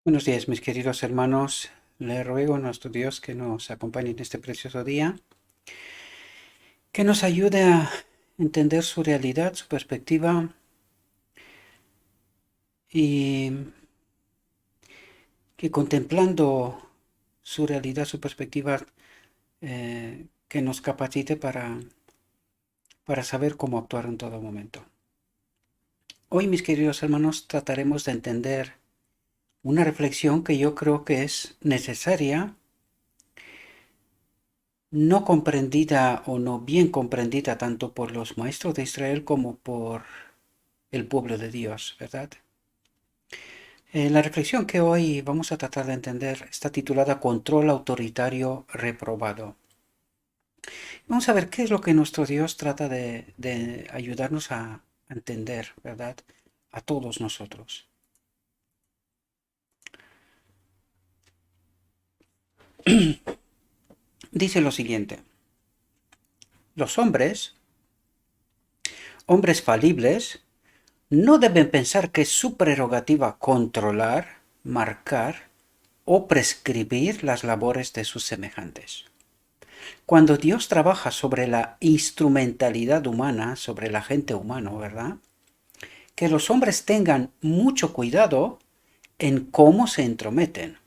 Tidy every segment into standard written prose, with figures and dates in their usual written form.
Buenos días, mis queridos hermanos. Le ruego a nuestro Dios que nos acompañe en este precioso día, que nos ayude a entender su realidad, su perspectiva y que contemplando su realidad, su perspectiva, que nos capacite para saber cómo actuar en todo momento. Hoy, mis queridos hermanos, trataremos de entender una reflexión que yo creo que es necesaria, no comprendida o no bien comprendida tanto por los maestros de Israel como por el pueblo de Dios, ¿verdad? La reflexión que hoy vamos a tratar de entender está titulada Control autoritario reprobado. Vamos a ver qué es lo que nuestro Dios trata de ayudarnos a entender, ¿verdad? A todos nosotros. Dice lo siguiente, los hombres falibles, no deben pensar que es su prerrogativa controlar, marcar o prescribir las labores de sus semejantes. Cuando Dios trabaja sobre la instrumentalidad humana, sobre la gente humana, ¿verdad? Que los hombres tengan mucho cuidado en cómo se entrometen,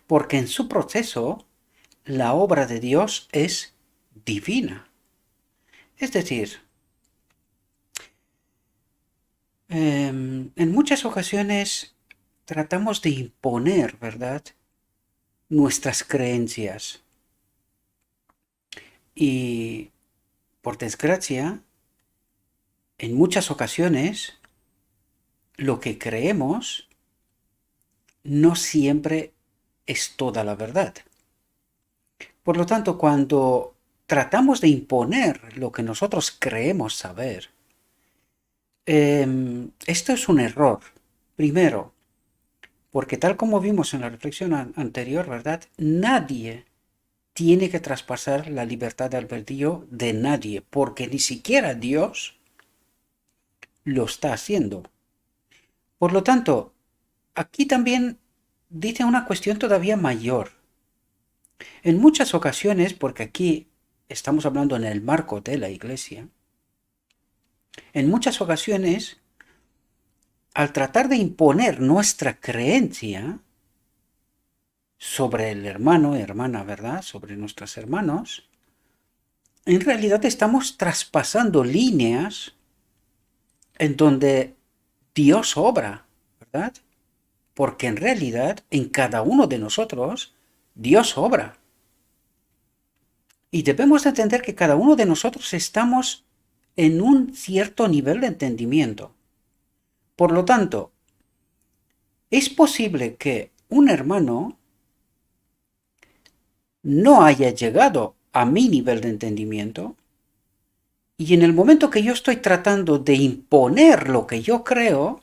porque en su proceso la obra de Dios es divina. Es decir, en muchas ocasiones tratamos de imponer, ¿verdad?, nuestras creencias. Y, por desgracia, en muchas ocasiones lo que creemos no siempre es toda la verdad. Por lo tanto, cuando tratamos de imponer lo que nosotros creemos saber, esto es un error. Primero, porque tal como vimos en la reflexión anterior, ¿verdad? Nadie tiene que traspasar la libertad de albedrío de nadie, porque ni siquiera Dios lo está haciendo. Por lo tanto, aquí también dice una cuestión todavía mayor. En muchas ocasiones, porque aquí estamos hablando en el marco de la iglesia, en muchas ocasiones, al tratar de imponer nuestra creencia sobre el hermano y hermana, ¿verdad? Sobre nuestros hermanos, en realidad estamos traspasando líneas en donde Dios obra, ¿verdad? Porque en realidad en cada uno de nosotros Dios obra. Y debemos de entender que cada uno de nosotros estamos en un cierto nivel de entendimiento. Por lo tanto, es posible que un hermano no haya llegado a mi nivel de entendimiento y en el momento que yo estoy tratando de imponer lo que yo creo,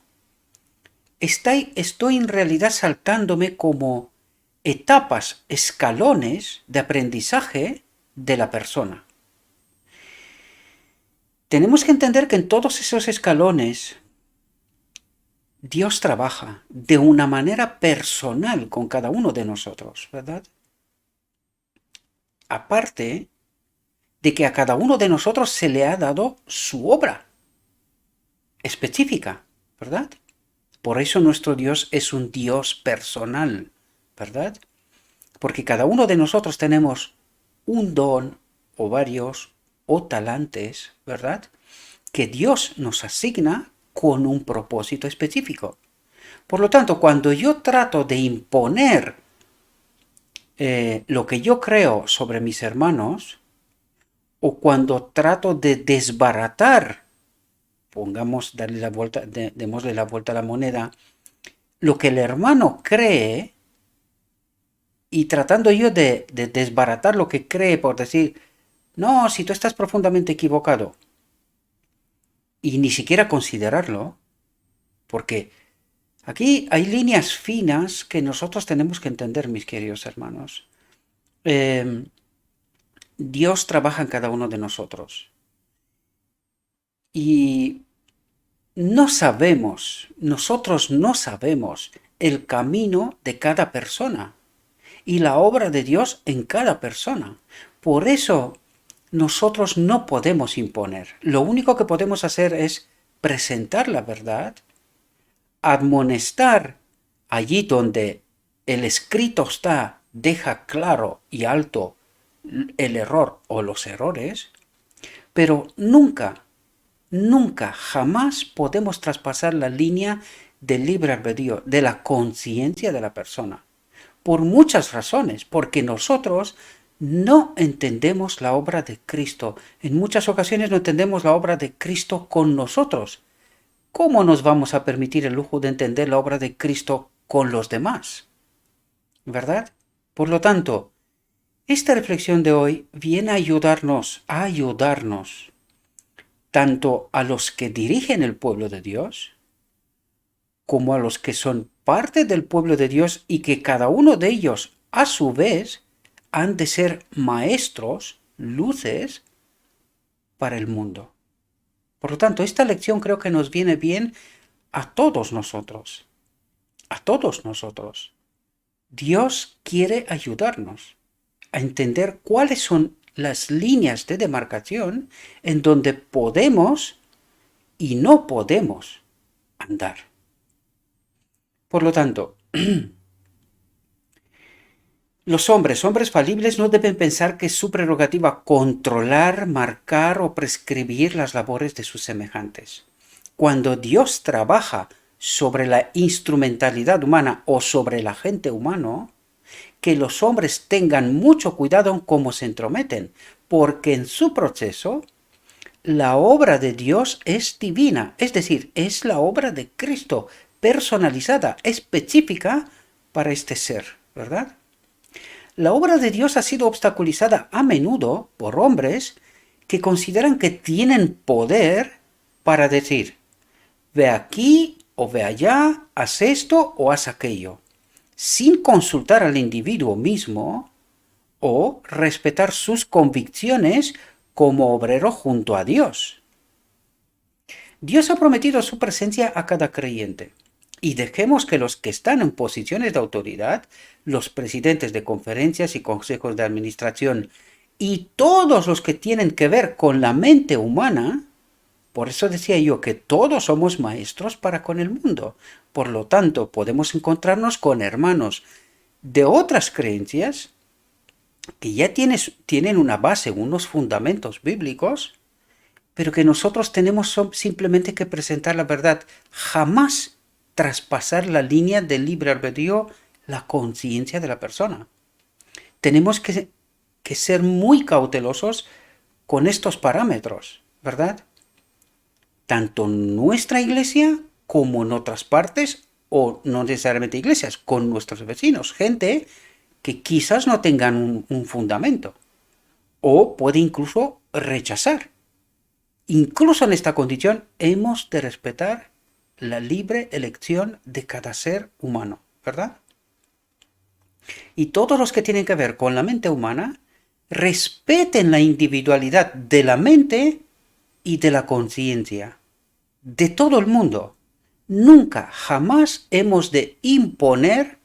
estoy en realidad saltándome como etapas, escalones de aprendizaje de la persona. Tenemos que entender que en todos esos escalones Dios trabaja de una manera personal con cada uno de nosotros, ¿verdad? Aparte de que a cada uno de nosotros se le ha dado su obra específica, ¿verdad? Por eso nuestro Dios es un Dios personal, ¿verdad? Porque cada uno de nosotros tenemos un don o varios o talantes, ¿verdad? Que Dios nos asigna con un propósito específico. Por lo tanto, cuando yo trato de imponer lo que yo creo sobre mis hermanos, o cuando trato de desbaratar, démosle la vuelta a la moneda, lo que el hermano cree, y tratando yo de desbaratar lo que cree por decir, no, si tú estás profundamente equivocado, y ni siquiera considerarlo, porque aquí hay líneas finas que nosotros tenemos que entender, mis queridos hermanos. Dios trabaja en cada uno de nosotros. Y nosotros no sabemos el camino de cada persona y la obra de Dios en cada persona. Por eso nosotros no podemos imponer. Lo único que podemos hacer es presentar la verdad, admonestar allí donde el escrito está, deja claro y alto el error o los errores, pero nunca, jamás podemos traspasar la línea del libre albedrío, de la conciencia de la persona. Por muchas razones, porque nosotros no entendemos la obra de Cristo. En muchas ocasiones no entendemos la obra de Cristo con nosotros. ¿Cómo nos vamos a permitir el lujo de entender la obra de Cristo con los demás? ¿Verdad? Por lo tanto, esta reflexión de hoy viene a ayudarnos, tanto a los que dirigen el pueblo de Dios, como a los que son parte del pueblo de Dios y que cada uno de ellos, a su vez, han de ser maestros, luces, para el mundo. Por lo tanto, esta lección creo que nos viene bien a todos nosotros. A todos nosotros. Dios quiere ayudarnos a entender cuáles son las líneas de demarcación en donde podemos y no podemos andar. Por lo tanto, los hombres falibles no deben pensar que es su prerrogativa controlar, marcar o prescribir las labores de sus semejantes. Cuando Dios trabaja sobre la instrumentalidad humana o sobre el agente humano, que los hombres tengan mucho cuidado en cómo se entrometen, porque en su proceso la obra de Dios es divina, es decir, es la obra de Cristo, personalizada, específica para este ser, ¿verdad? La obra de Dios ha sido obstaculizada a menudo por hombres que consideran que tienen poder para decir, ve aquí o ve allá, haz esto o haz aquello, sin consultar al individuo mismo o respetar sus convicciones como obrero junto a Dios. Dios ha prometido su presencia a cada creyente. Y dejemos que los que están en posiciones de autoridad, los presidentes de conferencias y consejos de administración, y todos los que tienen que ver con la mente humana, por eso decía yo que todos somos maestros para con el mundo. Por lo tanto, podemos encontrarnos con hermanos de otras creencias que ya tienen una base, unos fundamentos bíblicos, pero que nosotros tenemos simplemente que presentar la verdad. Jamás traspasar la línea del libre albedrío, la conciencia de la persona. Tenemos que ser muy cautelosos con estos parámetros, ¿verdad? Tanto en nuestra iglesia como en otras partes, o no necesariamente iglesias, con nuestros vecinos, gente que quizás no tengan un fundamento, o puede incluso rechazar. Incluso en esta condición hemos de respetar la libre elección de cada ser humano, ¿verdad? Y todos los que tienen que ver con la mente humana, respeten la individualidad de la mente y de la conciencia, de todo el mundo. Nunca, jamás hemos de imponer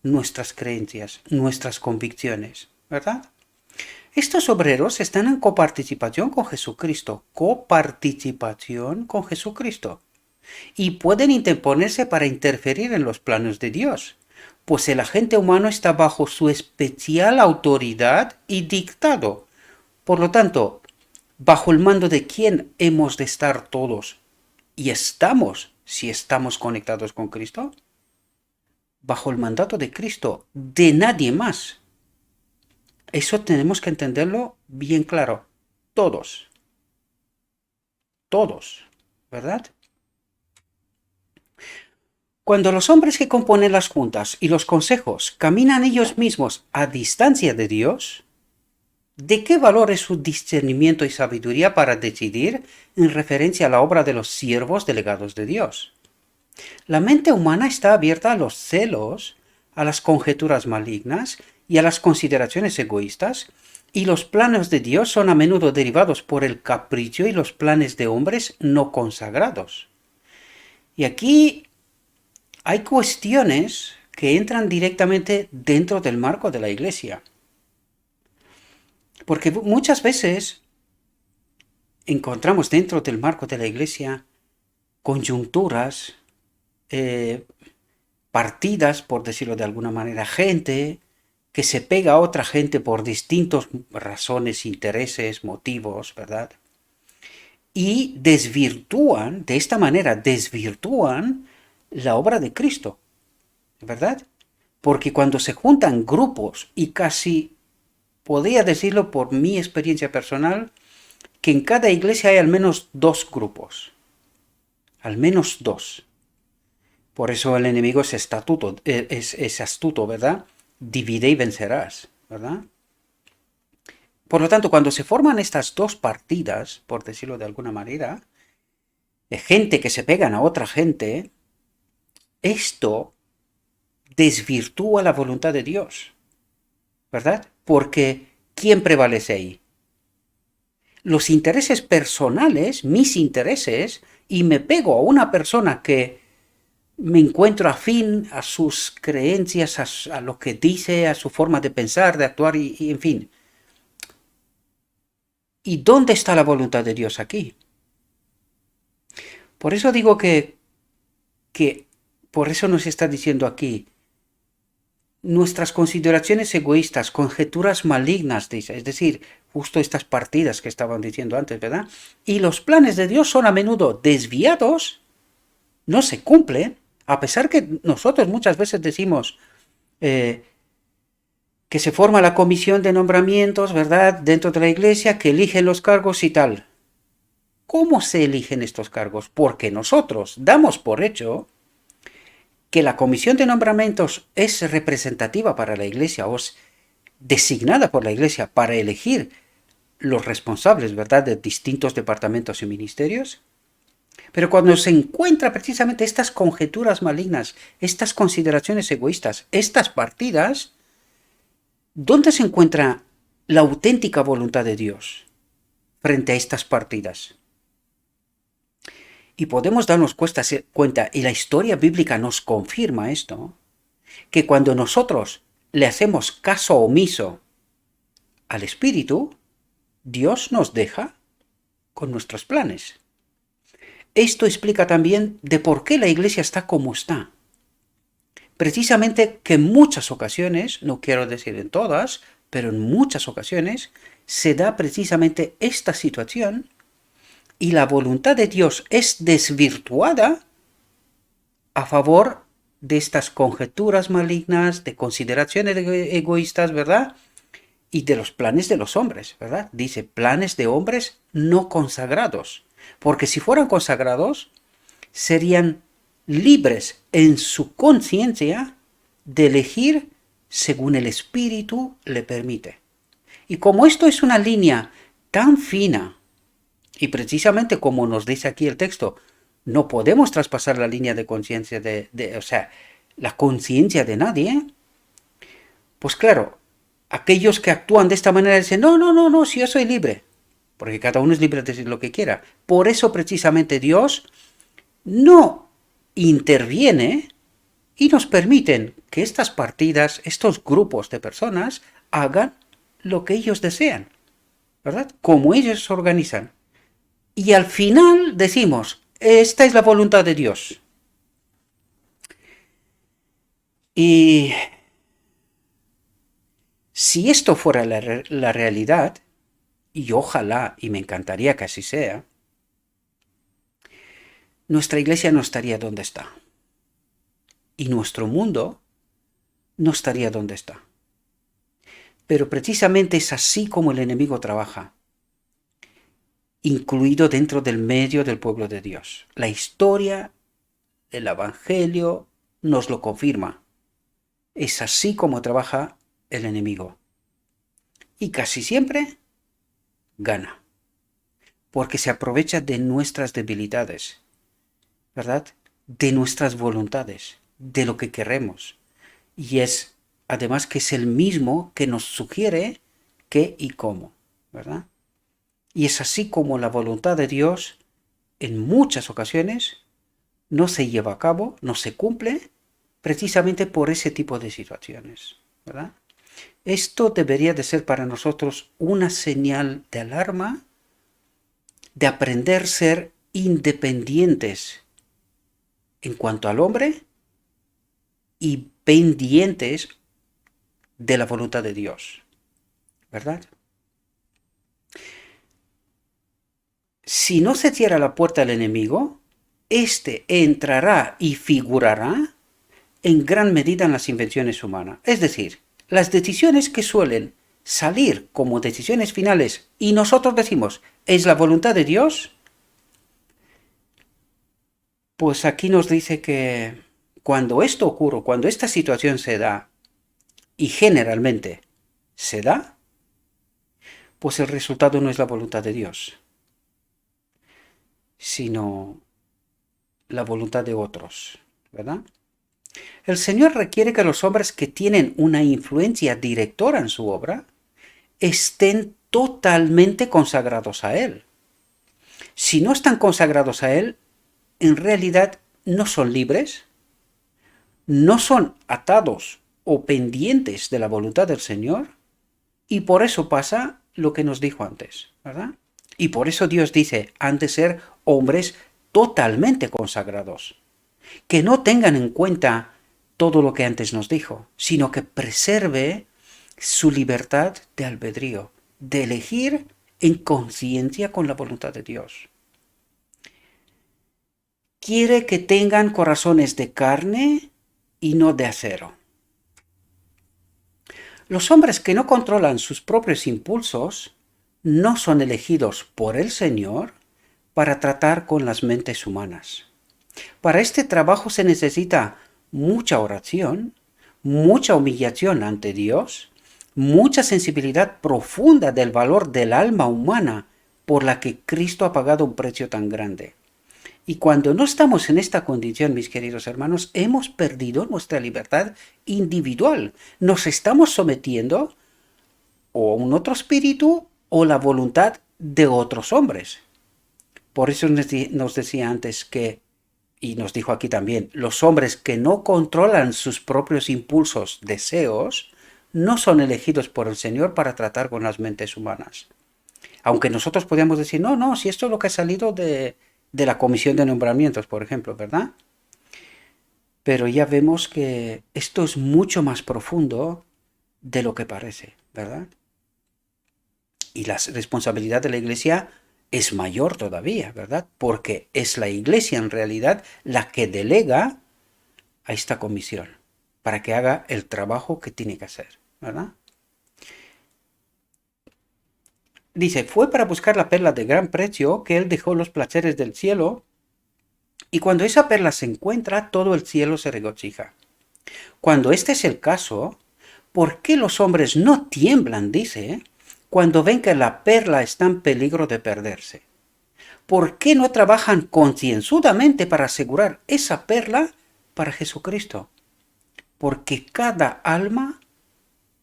nuestras creencias, nuestras convicciones, ¿verdad? Estos obreros están en coparticipación con Jesucristo, y pueden interponerse para interferir en los planes de Dios, pues el agente humano está bajo su especial autoridad y dictado. Por lo tanto, ¿bajo el mando de quién hemos de estar todos? ¿Y estamos, si estamos conectados con Cristo? Bajo el mandato de Cristo, de nadie más. Eso tenemos que entenderlo bien claro. Todos, ¿verdad? Cuando los hombres que componen las juntas y los consejos caminan ellos mismos a distancia de Dios, ¿de qué valor es su discernimiento y sabiduría para decidir en referencia a la obra de los siervos delegados de Dios? La mente humana está abierta a los celos, a las conjeturas malignas y a las consideraciones egoístas, y los planes de Dios son a menudo derivados por el capricho y los planes de hombres no consagrados. Y aquí hay cuestiones que entran directamente dentro del marco de la iglesia. Porque muchas veces encontramos dentro del marco de la iglesia coyunturas, eh, partidas, por decirlo de alguna manera, gente que se pega a otra gente por distintas razones, intereses, motivos, ¿verdad? Y desvirtúan, de esta manera, desvirtúan la obra de Cristo, ¿verdad? Porque cuando se juntan grupos, y casi podría decirlo por mi experiencia personal, que en cada iglesia hay al menos dos grupos, al menos dos. Por eso el enemigo es astuto, ¿verdad? Divide y vencerás, ¿verdad? Por lo tanto, cuando se forman estas dos partidas, por decirlo de alguna manera, de gente que se pegan a otra gente, esto desvirtúa la voluntad de Dios, ¿verdad? Porque ¿quién prevalece ahí? Los intereses personales, mis intereses, y me pego a una persona que me encuentro afín a sus creencias, a lo que dice, a su forma de pensar, de actuar y en fin. ¿Y dónde está la voluntad de Dios aquí? Por eso digo que por eso nos está diciendo aquí, nuestras consideraciones egoístas, conjeturas malignas, dice, es decir, justo estas partidas que estaban diciendo antes, ¿verdad? Y los planes de Dios son a menudo desviados, no se cumplen, a pesar que nosotros muchas veces decimos que se forma la comisión de nombramientos, ¿verdad?, dentro de la iglesia, que eligen los cargos y tal. ¿Cómo se eligen estos cargos? Porque nosotros damos por hecho que la comisión de nombramientos es representativa para la iglesia o es designada por la iglesia para elegir los responsables, ¿verdad?, de distintos departamentos y ministerios. Pero cuando se encuentra precisamente estas conjeturas malignas, estas consideraciones egoístas, estas partidas, ¿dónde se encuentra la auténtica voluntad de Dios frente a estas partidas? Y podemos darnos cuenta, y la historia bíblica nos confirma esto, que cuando nosotros le hacemos caso omiso al Espíritu, Dios nos deja con nuestros planes. Esto explica también de por qué la iglesia está como está. Precisamente que en muchas ocasiones, no quiero decir en todas, pero en muchas ocasiones se da precisamente esta situación y la voluntad de Dios es desvirtuada a favor de estas conjeturas malignas, de consideraciones egoístas, ¿verdad? Y de los planes de los hombres, ¿verdad? Dice, planes de hombres no consagrados. Porque si fueran consagrados, serían libres en su conciencia de elegir según el Espíritu le permite. Y como esto es una línea tan fina, y precisamente como nos dice aquí el texto, no podemos traspasar la línea de conciencia o sea, la conciencia de nadie, pues claro, aquellos que actúan de esta manera dicen, no, si yo soy libre, porque cada uno es libre de decir lo que quiera. Por eso precisamente Dios no interviene y nos permiten que estas partidas, estos grupos de personas, hagan lo que ellos desean, ¿verdad? Como ellos se organizan. Y al final decimos, esta es la voluntad de Dios. Y si esto fuera la realidad, y ojalá, y me encantaría que así sea, nuestra iglesia no estaría donde está. Y nuestro mundo no estaría donde está. Pero precisamente es así como el enemigo trabaja, incluido dentro del medio del pueblo de Dios. La historia, el Evangelio nos lo confirma. Es así como trabaja el enemigo. Y casi siempre gana, porque se aprovecha de nuestras debilidades, ¿verdad? De nuestras voluntades, de lo que queremos. Y es, además, que es el mismo que nos sugiere qué y cómo, ¿verdad? Y es así como la voluntad de Dios, en muchas ocasiones, no se lleva a cabo, no se cumple, precisamente por ese tipo de situaciones, ¿verdad? Esto debería de ser para nosotros una señal de alarma de aprender a ser independientes en cuanto al hombre y pendientes de la voluntad de Dios, ¿verdad? Si no se cierra la puerta al enemigo, éste entrará y figurará en gran medida en las invenciones humanas. Es decir, las decisiones que suelen salir como decisiones finales y nosotros decimos, ¿es la voluntad de Dios? Pues aquí nos dice que cuando esto ocurre, cuando esta situación se da, y generalmente se da, pues el resultado no es la voluntad de Dios, sino la voluntad de otros, ¿verdad? El Señor requiere que los hombres que tienen una influencia directora en su obra estén totalmente consagrados a Él. Si no están consagrados a Él, en realidad no son libres, no son atados o pendientes de la voluntad del Señor, y por eso pasa lo que nos dijo antes, ¿verdad? Y por eso Dios dice, han de ser hombres totalmente consagrados, que no tengan en cuenta todo lo que antes nos dijo, sino que preserve su libertad de albedrío, de elegir en conciencia con la voluntad de Dios. Quiere que tengan corazones de carne y no de acero. Los hombres que no controlan sus propios impulsos no son elegidos por el Señor para tratar con las mentes humanas. Para este trabajo se necesita mucha oración, mucha humillación ante Dios, mucha sensibilidad profunda del valor del alma humana por la que Cristo ha pagado un precio tan grande. Y cuando no estamos en esta condición, mis queridos hermanos, hemos perdido nuestra libertad individual. Nos estamos sometiendo o a un otro espíritu o la voluntad de otros hombres. Por eso nos decía antes que, y nos dijo aquí también, los hombres que no controlan sus propios impulsos, deseos, no son elegidos por el Señor para tratar con las mentes humanas. Aunque nosotros podríamos decir, no, si esto es lo que ha salido de la comisión de nombramientos, por ejemplo, ¿verdad? Pero ya vemos que esto es mucho más profundo de lo que parece, ¿verdad? Y la responsabilidad de la Iglesia es mayor todavía, ¿verdad? Porque es la Iglesia en realidad la que delega a esta comisión para que haga el trabajo que tiene que hacer, ¿verdad? Dice, fue para buscar la perla de gran precio que él dejó los placeres del cielo, y cuando esa perla se encuentra, todo el cielo se regocija. Cuando este es el caso, ¿por qué los hombres no tiemblan, dice, cuando ven que la perla está en peligro de perderse? ¿Por qué no trabajan concienzudamente para asegurar esa perla para Jesucristo? Porque cada alma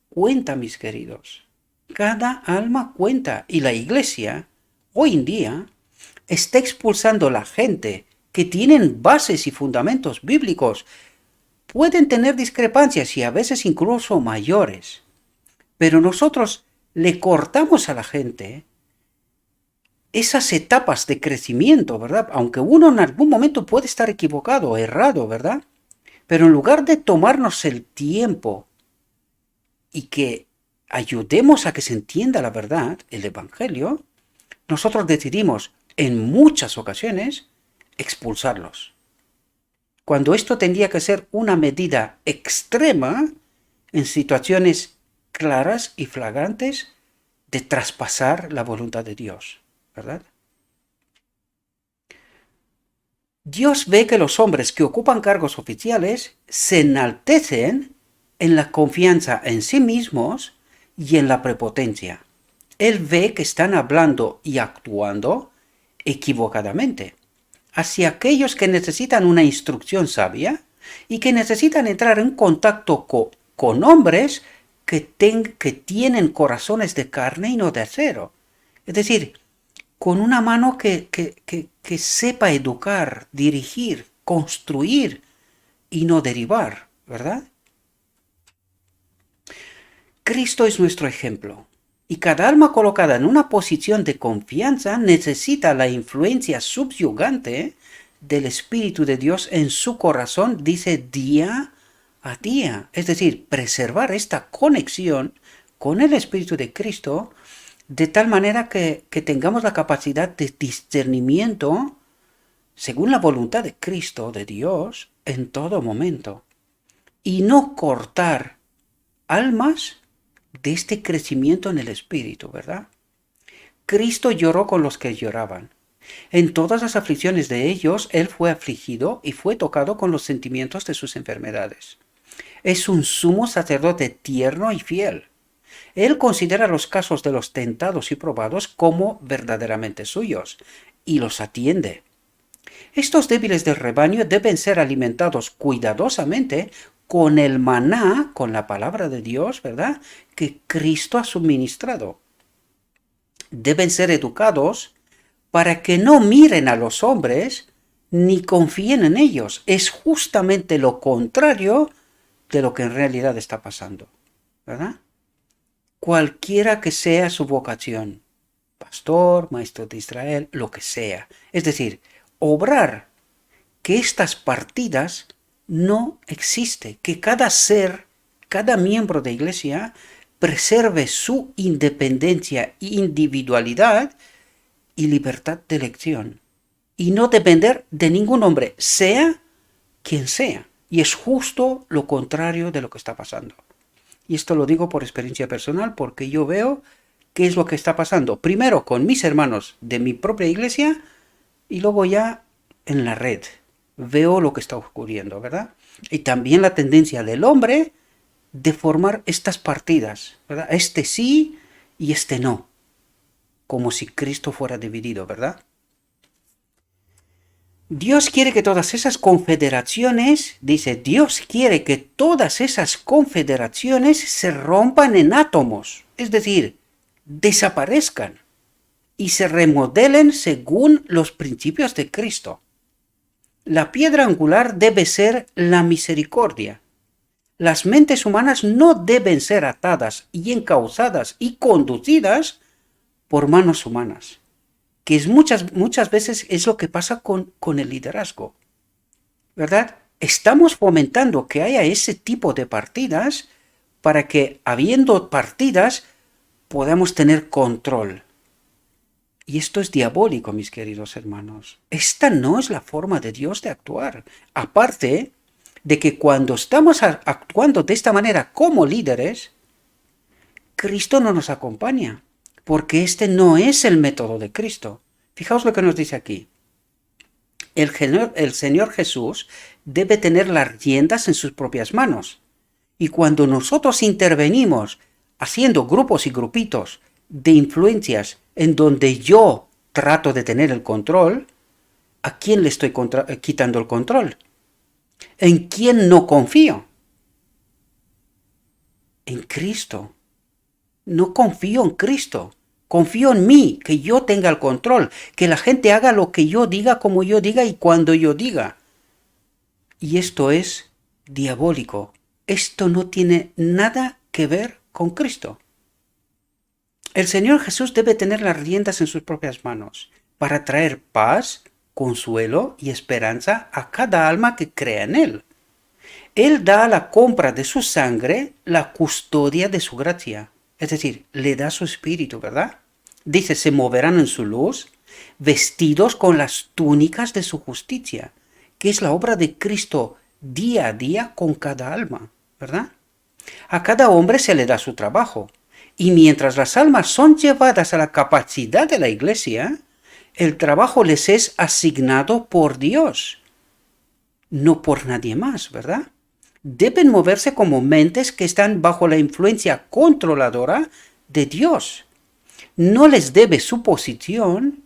cuenta, mis queridos. Cada alma cuenta. Y la Iglesia, hoy en día, está expulsando a la gente que tienen bases y fundamentos bíblicos. Pueden tener discrepancias y a veces incluso mayores. Pero nosotros le cortamos a la gente esas etapas de crecimiento, ¿verdad? Aunque uno en algún momento puede estar equivocado, errado, ¿verdad? Pero en lugar de tomarnos el tiempo y que ayudemos a que se entienda la verdad, el Evangelio, nosotros decidimos en muchas ocasiones expulsarlos. Cuando esto tendría que ser una medida extrema en situaciones claras y flagrantes de traspasar la voluntad de Dios, ¿verdad? Dios ve que los hombres que ocupan cargos oficiales se enaltecen en la confianza en sí mismos y en la prepotencia. Él ve que están hablando y actuando equivocadamente hacia aquellos que necesitan una instrucción sabia y que necesitan entrar en contacto con hombres que tienen corazones de carne y no de acero. Es decir, con una mano que sepa educar, dirigir, construir y no derivar, ¿verdad? Cristo es nuestro ejemplo. Y cada alma colocada en una posición de confianza necesita la influencia subyugante del Espíritu de Dios en su corazón, dice día a día. Es decir, preservar esta conexión con el Espíritu de Cristo de tal manera que tengamos la capacidad de discernimiento según la voluntad de Cristo, de Dios, en todo momento. Y no cortar almas de este crecimiento en el Espíritu, ¿verdad? Cristo lloró con los que lloraban. En todas las aflicciones de ellos, Él fue afligido y fue tocado con los sentimientos de sus enfermedades. Es un sumo sacerdote tierno y fiel. Él considera los casos de los tentados y probados como verdaderamente suyos y los atiende. Estos débiles del rebaño deben ser alimentados cuidadosamente con el maná, con la palabra de Dios, ¿verdad?, que Cristo ha suministrado. Deben ser educados para que no miren a los hombres ni confíen en ellos. Es justamente lo contrario de lo que en realidad está pasando, ¿verdad? Cualquiera que sea su vocación, pastor, maestro de Israel, lo que sea. Es decir, obrar que estas partidas no existe, que cada ser, cada miembro de iglesia preserve su independencia, individualidad y libertad de elección y no depender de ningún hombre, sea quien sea. Y es justo lo contrario de lo que está pasando. Y esto lo digo por experiencia personal porque yo veo qué es lo que está pasando. Primero con mis hermanos de mi propia iglesia y luego ya en la red. Veo lo que está ocurriendo, ¿verdad? Y también la tendencia del hombre de formar estas partidas, ¿verdad? Este sí y este no. Como si Cristo fuera dividido, ¿verdad? Dios quiere que todas esas confederaciones, dice, Dios quiere que todas esas confederaciones se rompan en átomos, es decir, desaparezcan y se remodelen según los principios de Cristo. La piedra angular debe ser la misericordia. Las mentes humanas no deben ser atadas y encauzadas y conducidas por manos humanas, que es muchas veces es lo que pasa con el liderazgo, ¿verdad? Estamos fomentando que haya ese tipo de partidas para que, habiendo partidas, podamos tener control. Y esto es diabólico, mis queridos hermanos. Esta no es la forma de Dios de actuar. Aparte de que cuando estamos actuando de esta manera como líderes, Cristo no nos acompaña, porque este no es el método de Cristo. Fijaos lo que nos dice aquí. El Señor Jesús debe tener las riendas en sus propias manos. Y cuando nosotros intervenimos haciendo grupos y grupitos de influencias en donde yo trato de tener el control, ¿a quién le estoy quitando el control? ¿En quién no confío? En Cristo. No confío en Cristo. Confío en mí, que yo tenga el control, que la gente haga lo que yo diga, como yo diga y cuando yo diga. Y esto es diabólico. Esto no tiene nada que ver con Cristo. El Señor Jesús debe tener las riendas en sus propias manos para traer paz, consuelo y esperanza a cada alma que crea en Él. Él da a la compra de su sangre la custodia de su gracia. Es decir, le da su espíritu, ¿verdad? Dice, se moverán en su luz, vestidos con las túnicas de su justicia, que es la obra de Cristo día a día con cada alma, ¿verdad? A cada hombre se le da su trabajo. Y mientras las almas son llevadas a la capacidad de la iglesia, el trabajo les es asignado por Dios, no por nadie más, ¿verdad? Deben moverse como mentes que están bajo la influencia controladora de Dios. No les debe su posición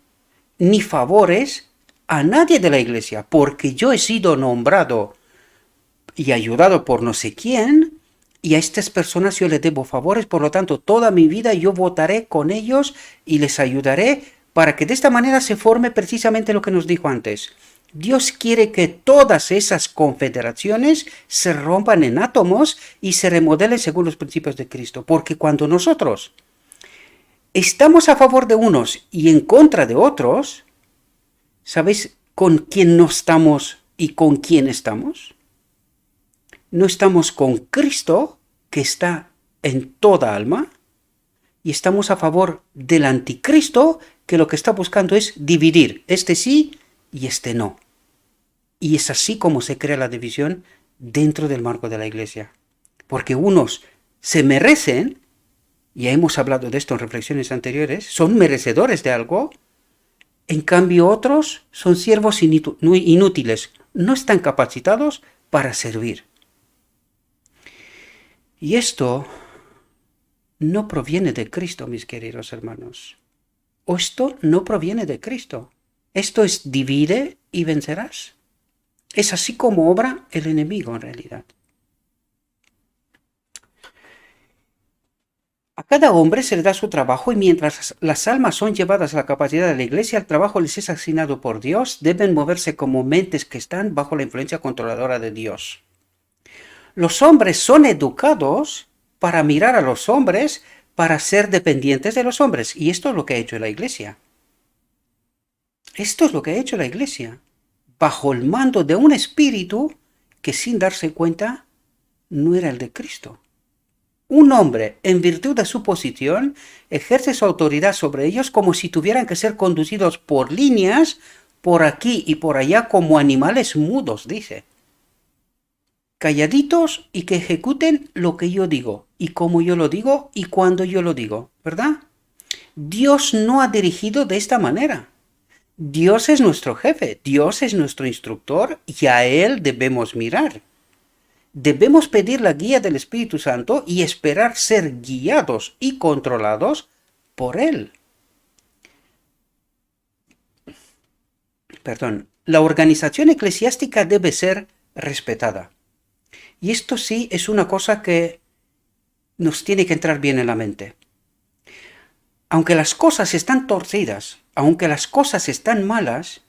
ni favores a nadie de la iglesia, porque yo he sido nombrado y ayudado por no sé quién, y a estas personas yo les debo favores, por lo tanto, toda mi vida yo votaré con ellos y les ayudaré para que de esta manera se forme precisamente lo que nos dijo antes, Dios quiere que todas esas confederaciones se rompan en átomos y se remodelen según los principios de Cristo. Porque cuando nosotros estamos a favor de unos y en contra de otros, ¿sabéis con quién no estamos y con quién estamos? No estamos con Cristo, que está en toda alma, y estamos a favor del anticristo, que lo que está buscando es dividir, este sí y este no. Y es así como se crea la división dentro del marco de la Iglesia. Porque unos se merecen, ya hemos hablado de esto en reflexiones anteriores, son merecedores de algo, en cambio otros son siervos inútiles, no están capacitados para servir. Y esto no proviene de Cristo, mis queridos hermanos. O esto no proviene de Cristo. Esto es divide y vencerás. Es así como obra el enemigo en realidad. A cada hombre se le da su trabajo y mientras las almas son llevadas a la capacidad de la Iglesia, el trabajo les es asignado por Dios, deben moverse como mentes que están bajo la influencia controladora de Dios. Los hombres son educados para mirar a los hombres, para ser dependientes de los hombres. Y esto es lo que ha hecho la Iglesia. Esto es lo que ha hecho la Iglesia. Bajo el mando de un espíritu que sin darse cuenta no era el de Cristo. Un hombre, en virtud de su posición, ejerce su autoridad sobre ellos como si tuvieran que ser conducidos por líneas, por aquí y por allá, como animales mudos, dice. Calladitos y que ejecuten lo que yo digo, y como yo lo digo, y cuando yo lo digo, ¿verdad? Dios no ha dirigido de esta manera. Dios es nuestro jefe, Dios es nuestro instructor, y a Él debemos mirar. Debemos pedir la guía del Espíritu Santo y esperar ser guiados y controlados por Él. La organización eclesiástica debe ser respetada. Y esto sí es una cosa que nos tiene que entrar bien en la mente. Aunque las cosas están torcidas, aunque las cosas están malas,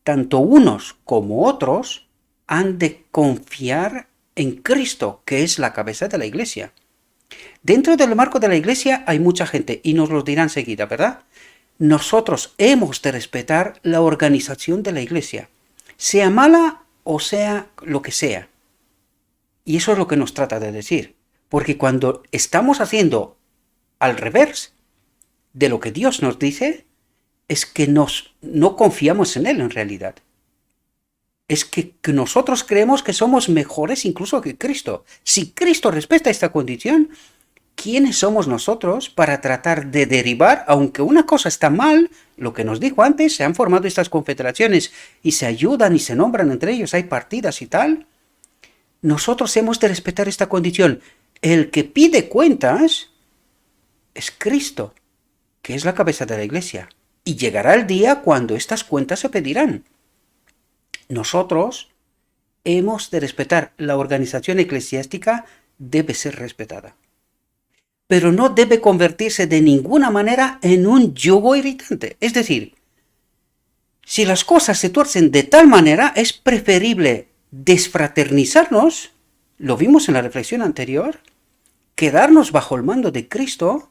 tanto unos como otros han de confiar en Cristo, que es la cabeza de la Iglesia. Dentro del marco de la Iglesia hay mucha gente, y nos lo dirán enseguida, ¿verdad? Nosotros hemos de respetar la organización de la Iglesia, sea mala o sea lo que sea. Y eso es lo que nos trata de decir, porque cuando estamos haciendo al revés de lo que Dios nos dice, es que no confiamos en Él en realidad. Es que nosotros creemos que somos mejores incluso que Cristo. Si Cristo respeta esta condición, ¿quiénes somos nosotros para tratar de derivar, aunque una cosa está mal, lo que nos dijo antes, se han formado estas confederaciones y se ayudan y se nombran entre ellos, hay partidas y tal? Nosotros hemos de respetar esta condición. El que pide cuentas es Cristo, que es la cabeza de la Iglesia. Y llegará el día cuando estas cuentas se pedirán. Nosotros hemos de respetar la organización eclesiástica, debe ser respetada. Pero no debe convertirse de ninguna manera en un yugo irritante. Es decir, si las cosas se tuercen de tal manera, es preferible desfraternizarnos, lo vimos en la reflexión anterior, quedarnos bajo el mando de Cristo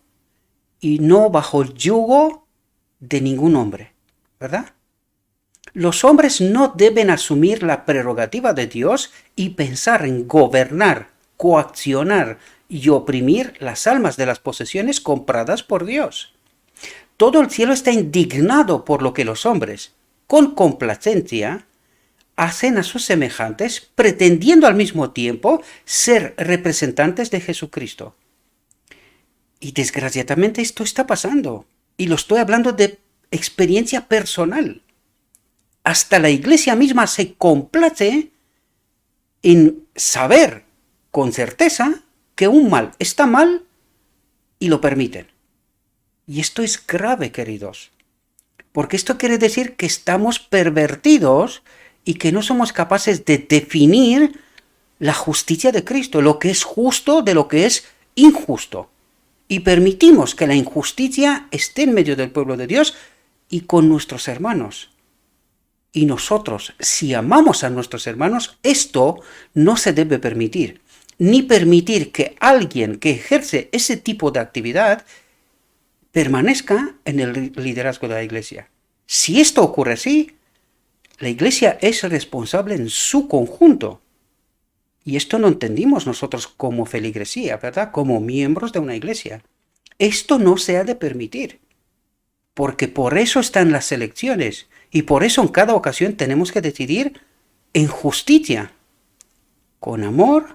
y no bajo el yugo de ningún hombre, ¿verdad? Los hombres no deben asumir la prerrogativa de Dios y pensar en gobernar, coaccionar y oprimir las almas de las posesiones compradas por Dios. Todo el cielo está indignado por lo que los hombres, con complacencia, hacen a sus semejantes, pretendiendo al mismo tiempo ser representantes de Jesucristo. Y desgraciadamente esto está pasando, y lo estoy hablando de experiencia personal. Hasta la Iglesia misma se complace en saber con certeza que un mal está mal y lo permiten. Y esto es grave, queridos, porque esto quiere decir que estamos pervertidos y que no somos capaces de definir la justicia de Cristo, lo que es justo de lo que es injusto. Y permitimos que la injusticia esté en medio del pueblo de Dios y con nuestros hermanos. Y nosotros, si amamos a nuestros hermanos, esto no se debe permitir, ni permitir que alguien que ejerce ese tipo de actividad permanezca en el liderazgo de la iglesia. Si esto ocurre así, la iglesia es responsable en su conjunto. Y esto no entendimos nosotros como feligresía, ¿verdad? Como miembros de una iglesia. Esto no se ha de permitir, porque por eso están las elecciones y por eso en cada ocasión tenemos que decidir en justicia, con amor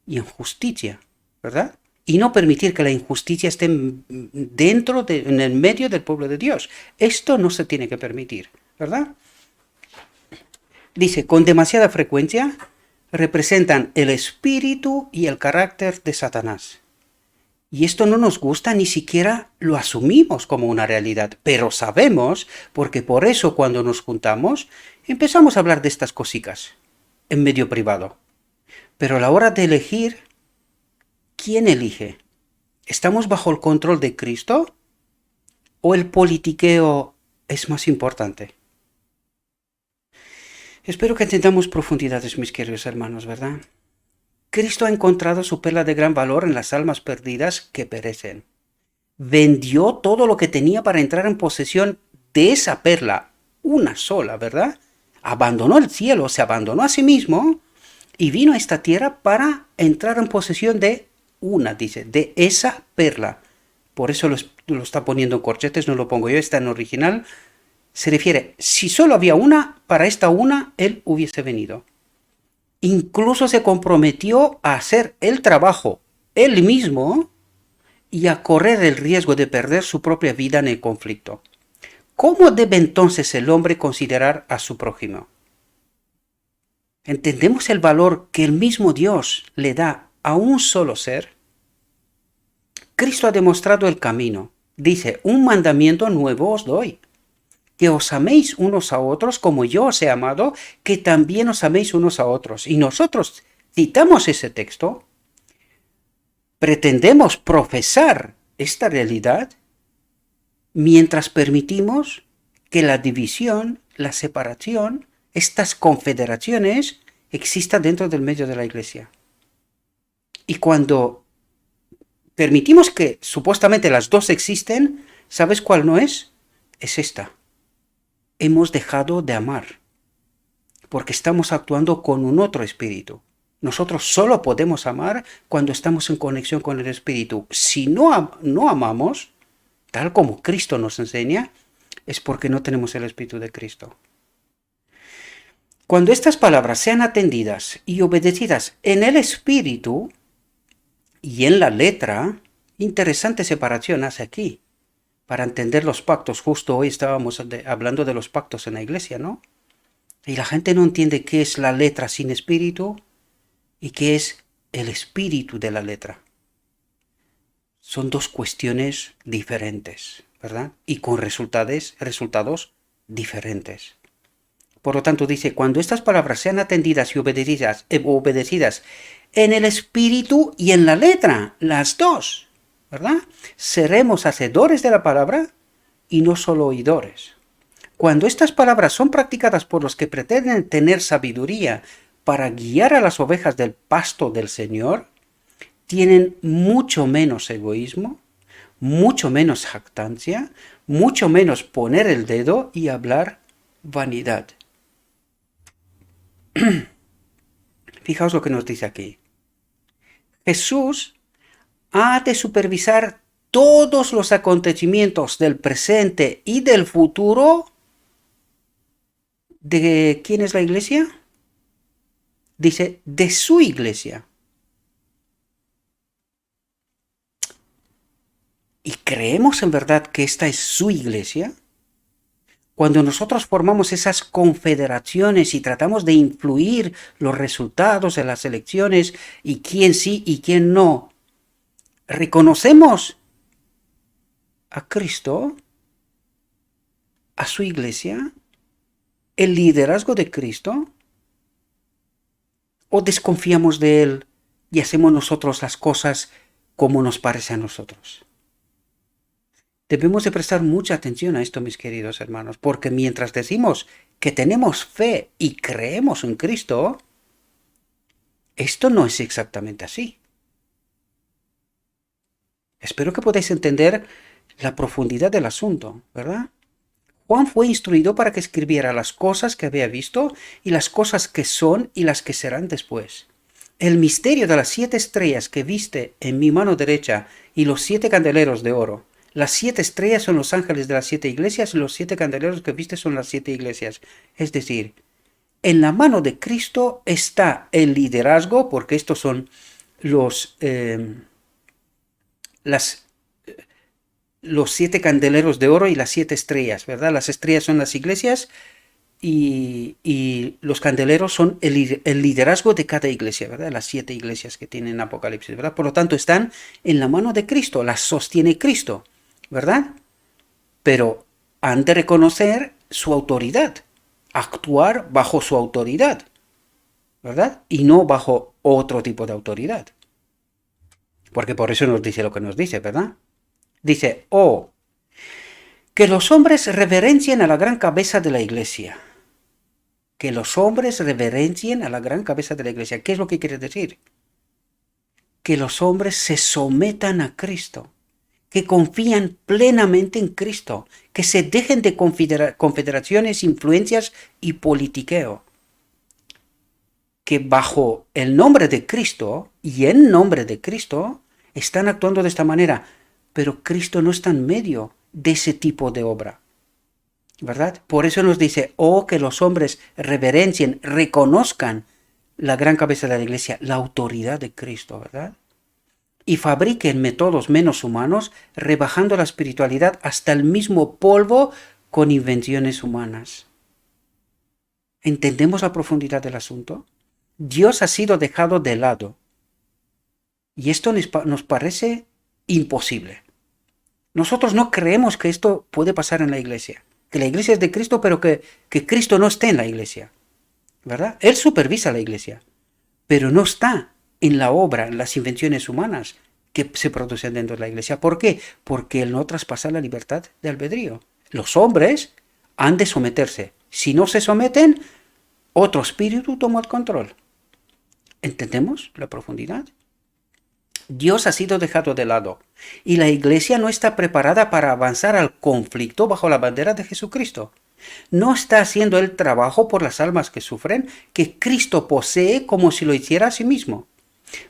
y en justicia, ¿verdad? Y no permitir que la injusticia esté en el medio del pueblo de Dios. Esto no se tiene que permitir, ¿verdad? Dice, con demasiada frecuencia representan el espíritu y el carácter de Satanás. Y esto no nos gusta, ni siquiera lo asumimos como una realidad, pero sabemos, porque por eso cuando nos juntamos empezamos a hablar de estas cositas en medio privado. Pero a la hora de elegir, ¿quién elige? ¿Estamos bajo el control de Cristo o el politiqueo es más importante? Espero que entendamos profundidades, mis queridos hermanos, ¿verdad? Cristo ha encontrado su perla de gran valor en las almas perdidas que perecen. Vendió todo lo que tenía para entrar en posesión de esa perla, una sola, ¿verdad? Abandonó el cielo, se abandonó a sí mismo y vino a esta tierra para entrar en posesión de una, dice, de esa perla. Por eso lo está poniendo en corchetes, no lo pongo yo, está en original. Se refiere, si solo había una, para esta una, él hubiese venido. Incluso se comprometió a hacer el trabajo él mismo y a correr el riesgo de perder su propia vida en el conflicto. ¿Cómo debe entonces el hombre considerar a su prójimo? ¿Entendemos el valor que el mismo Dios le da a un solo ser? Cristo ha demostrado el camino. Dice, un mandamiento nuevo os doy, que os améis unos a otros como yo os he amado, que también os améis unos a otros. Y nosotros citamos ese texto, pretendemos profesar esta realidad mientras permitimos que la división, la separación, estas confederaciones existan dentro del medio de la iglesia. Y cuando permitimos que supuestamente las dos existen, ¿sabes cuál no es? Es esta. Hemos dejado de amar, porque estamos actuando con un otro espíritu. Nosotros solo podemos amar cuando estamos en conexión con el espíritu. Si no amamos, tal como Cristo nos enseña, es porque no tenemos el espíritu de Cristo. Cuando estas palabras sean atendidas y obedecidas en el espíritu y en la letra, interesante separación hace aquí. Para entender los pactos, justo hoy estábamos hablando de los pactos en la iglesia, ¿no? Y la gente no entiende qué es la letra sin espíritu y qué es el espíritu de la letra. Son dos cuestiones diferentes, ¿verdad? Y con resultados diferentes. Por lo tanto, dice, cuando estas palabras sean atendidas y obedecidas en el espíritu y en la letra, las dos, ¿verdad? Seremos hacedores de la palabra y no solo oidores. Cuando estas palabras son practicadas por los que pretenden tener sabiduría para guiar a las ovejas del pasto del Señor, tienen mucho menos egoísmo, mucho menos jactancia, mucho menos poner el dedo y hablar vanidad. Fijaos lo que nos dice aquí. Jesús ha de supervisar todos los acontecimientos del presente y del futuro. ¿De quién es la iglesia? Dice, de su iglesia. ¿Y creemos en verdad que esta es su iglesia? Cuando nosotros formamos esas confederaciones y tratamos de influir los resultados de las elecciones y quién sí y quién no, ¿reconocemos a Cristo, a su iglesia, el liderazgo de Cristo? ¿O desconfiamos de Él y hacemos nosotros las cosas como nos parece a nosotros? Debemos de prestar mucha atención a esto, mis queridos hermanos, porque mientras decimos que tenemos fe y creemos en Cristo, esto no es exactamente así. Espero que podáis entender la profundidad del asunto, ¿verdad? Juan fue instruido para que escribiera las cosas que había visto y las cosas que son y las que serán después. El misterio de las 7 estrellas que viste en mi mano derecha y los 7 candeleros de oro. Las 7 estrellas son los ángeles de las 7 iglesias y los 7 candeleros que viste son las 7 iglesias. Es decir, en la mano de Cristo está el liderazgo, porque estos son los 7 candeleros de oro y las 7 estrellas, ¿verdad? Las estrellas son las iglesias y los candeleros son el liderazgo de cada iglesia, ¿verdad? Las 7 iglesias que tienen Apocalipsis, ¿verdad? Por lo tanto, están en la mano de Cristo, las sostiene Cristo, ¿verdad? Pero han de reconocer su autoridad, actuar bajo su autoridad, ¿verdad? Y no bajo otro tipo de autoridad. Porque por eso nos dice lo que nos dice, ¿verdad? Dice, que los hombres reverencien a la gran cabeza de la iglesia. Que los hombres reverencien a la gran cabeza de la iglesia. ¿Qué es lo que quiere decir? Que los hombres se sometan a Cristo, que confían plenamente en Cristo, que se dejen de confederaciones, influencias y politiqueo. Que bajo el nombre de Cristo y en nombre de Cristo están actuando de esta manera, pero Cristo no está en medio de ese tipo de obra, ¿verdad? Por eso nos dice, que los hombres reverencien, reconozcan la gran cabeza de la iglesia, la autoridad de Cristo, ¿verdad? Y fabriquen métodos menos humanos, rebajando la espiritualidad hasta el mismo polvo con invenciones humanas. ¿Entendemos la profundidad del asunto? Dios ha sido dejado de lado. Y esto nos parece imposible. Nosotros no creemos que esto puede pasar en la iglesia. Que la iglesia es de Cristo, pero que Cristo no esté en la iglesia, ¿verdad? Él supervisa la iglesia, pero no está en la obra, en las invenciones humanas que se producen dentro de la iglesia. ¿Por qué? Porque Él no traspasa la libertad de albedrío. Los hombres han de someterse. Si no se someten, otro espíritu toma el control. ¿Entendemos la profundidad? Dios ha sido dejado de lado y la iglesia no está preparada para avanzar al conflicto bajo la bandera de Jesucristo. No está haciendo el trabajo por las almas que sufren, que Cristo posee como si lo hiciera a sí mismo.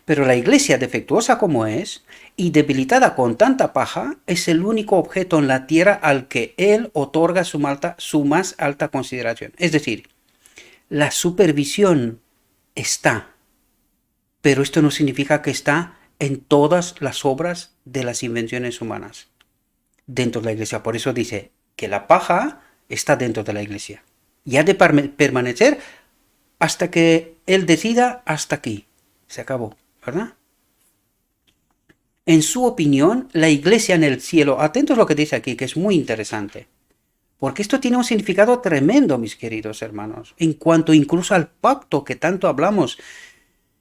Pero la iglesia, defectuosa como es y debilitada con tanta paja, es el único objeto en la tierra al que Él otorga su más alta consideración. Es decir, la supervisión está, pero esto no significa que está en todas las obras de las invenciones humanas dentro de la iglesia. Por eso dice que la paja está dentro de la iglesia y ha de permanecer hasta que Él decida hasta aquí. Se acabó, ¿verdad? En su opinión, la iglesia en el cielo, atentos a lo que dice aquí, que es muy interesante, porque esto tiene un significado tremendo, mis queridos hermanos, en cuanto incluso al pacto que tanto hablamos,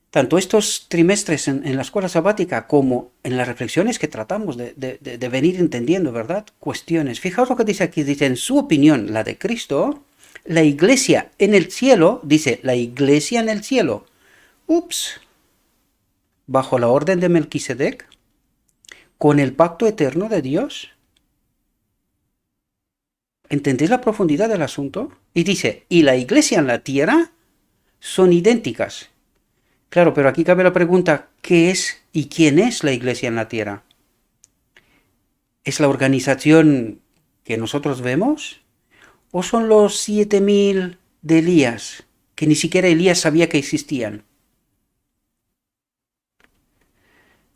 tanto estos trimestres en la escuela sabática como en las reflexiones que tratamos de venir entendiendo, ¿verdad? Cuestiones. Fijaos lo que dice aquí, dice, en su opinión, la de Cristo, la iglesia en el cielo, dice, la iglesia en el cielo, bajo la orden de Melquisedec, con el pacto eterno de Dios. ¿Entendéis la profundidad del asunto? Y dice, y la iglesia en la tierra son idénticas. Claro, pero aquí cabe la pregunta, ¿qué es y quién es la iglesia en la tierra? ¿Es la organización que nosotros vemos? ¿O son los 7000 de Elías, que ni siquiera Elías sabía que existían?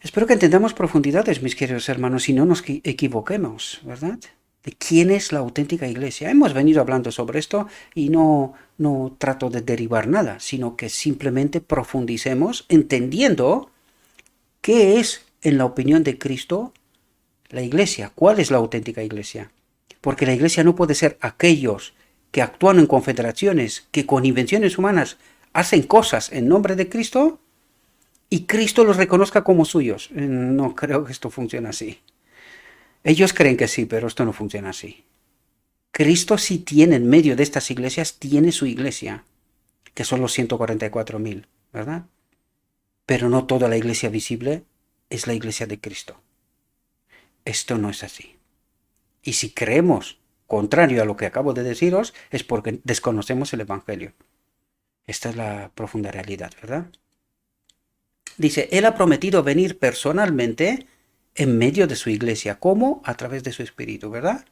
Espero que entendamos profundidades, mis queridos hermanos, y no nos equivoquemos, ¿verdad? De quién es la auténtica iglesia. Hemos venido hablando sobre esto y no trato de derivar nada, sino que simplemente profundicemos entendiendo qué es, en la opinión de Cristo, la iglesia. ¿Cuál es la auténtica iglesia? Porque la iglesia no puede ser aquellos que actúan en confederaciones, que con invenciones humanas hacen cosas en nombre de Cristo y Cristo los reconozca como suyos. No creo que esto funcione así. Ellos creen que sí, pero esto no funciona así. Cristo sí tiene en medio de estas iglesias, tiene su iglesia, que son los 144.000, ¿verdad? Pero no toda la iglesia visible es la iglesia de Cristo. Esto no es así. Y si creemos contrario a lo que acabo de deciros, es porque desconocemos el Evangelio. Esta es la profunda realidad, ¿verdad? Dice, Él ha prometido venir personalmente en medio de su iglesia. ¿Cómo? A través de su Espíritu, ¿verdad?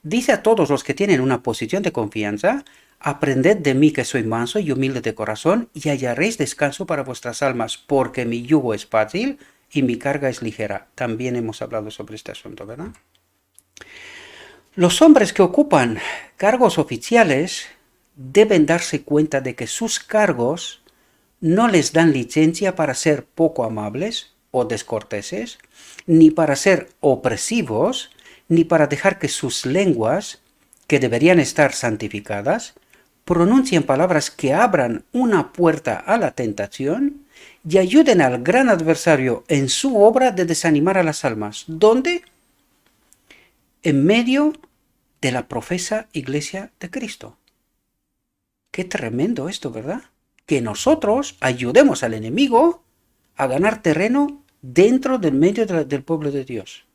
Dice a todos los que tienen una posición de confianza, aprended de mí que soy manso y humilde de corazón y hallaréis descanso para vuestras almas, porque mi yugo es fácil y mi carga es ligera. También hemos hablado sobre este asunto, ¿verdad? Los hombres que ocupan cargos oficiales deben darse cuenta de que sus cargos no les dan licencia para ser poco amables o descorteses, ni para ser opresivos, ni para dejar que sus lenguas, que deberían estar santificadas, pronuncien palabras que abran una puerta a la tentación y ayuden al gran adversario en su obra de desanimar a las almas. ¿Dónde? En medio de la profesa Iglesia de Cristo. Qué tremendo esto, ¿verdad? Que nosotros ayudemos al enemigo a ganar terreno dentro del medio del pueblo de Dios,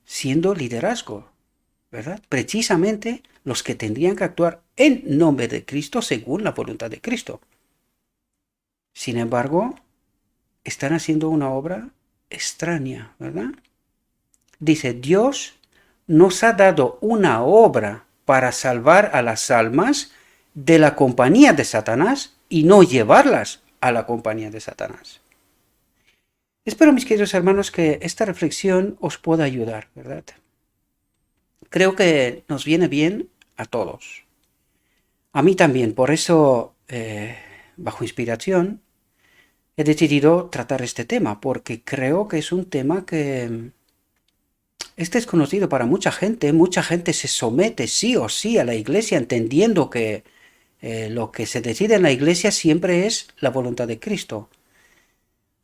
siendo liderazgo, ¿verdad? Precisamente los que tendrían que actuar en nombre de Cristo según la voluntad de Cristo. Sin embargo, están haciendo una obra extraña, ¿verdad? Dice, Dios nos ha dado una obra para salvar a las almas de la compañía de Satanás y no llevarlas a la compañía de Satanás. Espero, mis queridos hermanos, que esta reflexión os pueda ayudar, ¿verdad? Creo que nos viene bien a todos. A mí también, por eso, bajo inspiración, he decidido tratar este tema, porque creo que es un tema que es desconocido para mucha gente. Mucha gente se somete sí o sí a la iglesia, entendiendo que lo que se decide en la iglesia siempre es la voluntad de Cristo.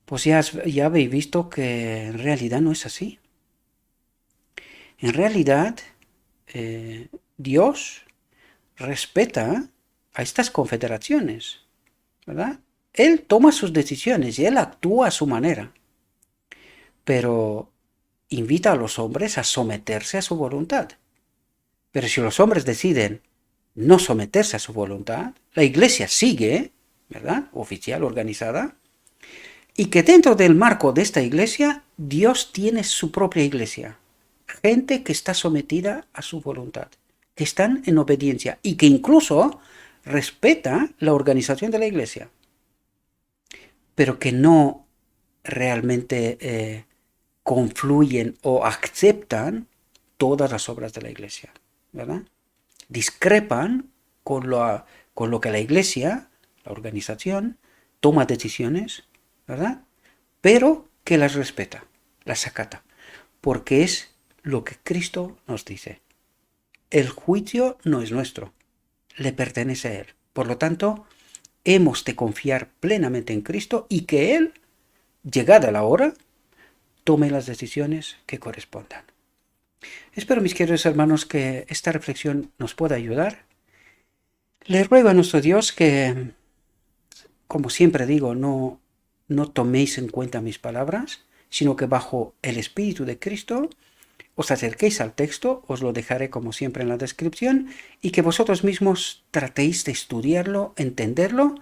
Pues ya habéis visto que en realidad no es así. En realidad, Dios respeta a estas confederaciones, ¿verdad? Él toma sus decisiones y Él actúa a su manera, pero invita a los hombres a someterse a su voluntad. Pero si los hombres deciden no someterse a su voluntad, la iglesia sigue, ¿verdad? Oficial, organizada, y que dentro del marco de esta iglesia, Dios tiene su propia iglesia. Gente que está sometida a su voluntad, que están en obediencia y que incluso respeta la organización de la iglesia, pero que no realmente confluyen o aceptan todas las obras de la iglesia, ¿verdad? Discrepan con lo que la iglesia, la organización, toma decisiones, ¿verdad? Pero que las respeta, las acata, porque es lo que Cristo nos dice. El juicio no es nuestro, le pertenece a Él. Por lo tanto, hemos de confiar plenamente en Cristo y que Él, llegada la hora, tome las decisiones que correspondan. Espero, mis queridos hermanos, que esta reflexión nos pueda ayudar. Le ruego a nuestro Dios que, como siempre digo, no toméis en cuenta mis palabras, sino que bajo el Espíritu de Cristo os acerquéis al texto, os lo dejaré como siempre en la descripción, y que vosotros mismos tratéis de estudiarlo, entenderlo,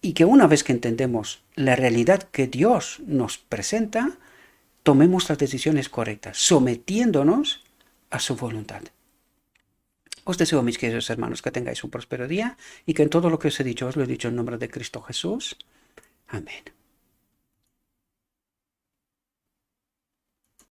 y que una vez que entendemos la realidad que Dios nos presenta, tomemos las decisiones correctas, sometiéndonos a su voluntad. Os deseo, mis queridos hermanos, que tengáis un próspero día y que en todo lo que os he dicho os lo he dicho en nombre de Cristo Jesús. Amén.